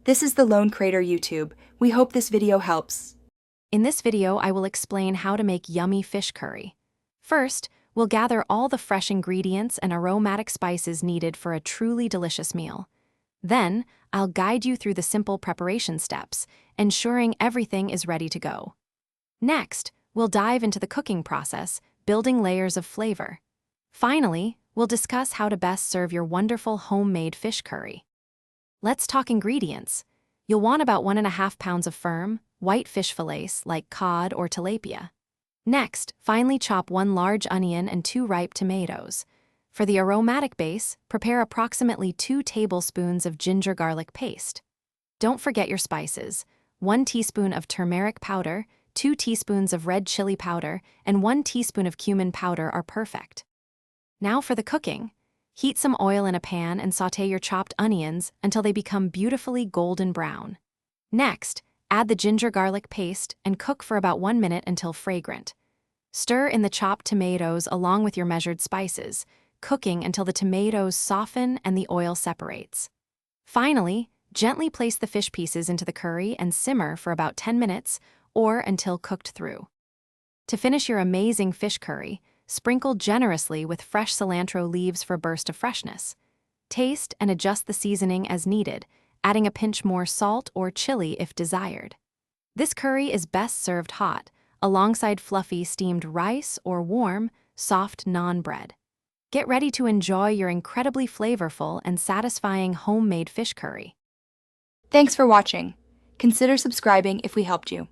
This is the Lone Crater YouTube. We hope this video helps. In this video, I will explain how to make yummy fish curry. First, we'll gather all the fresh ingredients and aromatic spices needed for a truly delicious meal. Then, I'll guide you through the simple preparation steps, ensuring everything is ready to go. Next, we'll dive into the cooking process, building layers of flavor. Finally, we'll discuss how to best serve your wonderful homemade fish curry. Let's talk ingredients. You'll want about 1.5 pounds of firm, white fish fillets like cod or tilapia. Next, finely chop 1 large onion and 2 ripe tomatoes. For the aromatic base, prepare approximately 2 tablespoons of ginger garlic paste. Don't forget your spices. 1 teaspoon of turmeric powder, 2 teaspoons of red chili powder, and 1 teaspoon of cumin powder are perfect. Now for the cooking. Heat some oil in a pan and sauté your chopped onions until they become beautifully golden brown. Next, add the ginger garlic paste and cook for about 1 minute until fragrant. Stir in the chopped tomatoes along with your measured spices, cooking until the tomatoes soften and the oil separates. Finally, gently place the fish pieces into the curry and simmer for about 10 minutes or until cooked through. To finish your amazing fish curry, sprinkle generously with fresh cilantro leaves for a burst of freshness. Taste and adjust the seasoning as needed, adding a pinch more salt or chili if desired. This curry is best served hot, alongside fluffy steamed rice or warm, soft naan bread. Get ready to enjoy your incredibly flavorful and satisfying homemade fish curry. Thanks for watching. Consider subscribing if we helped you.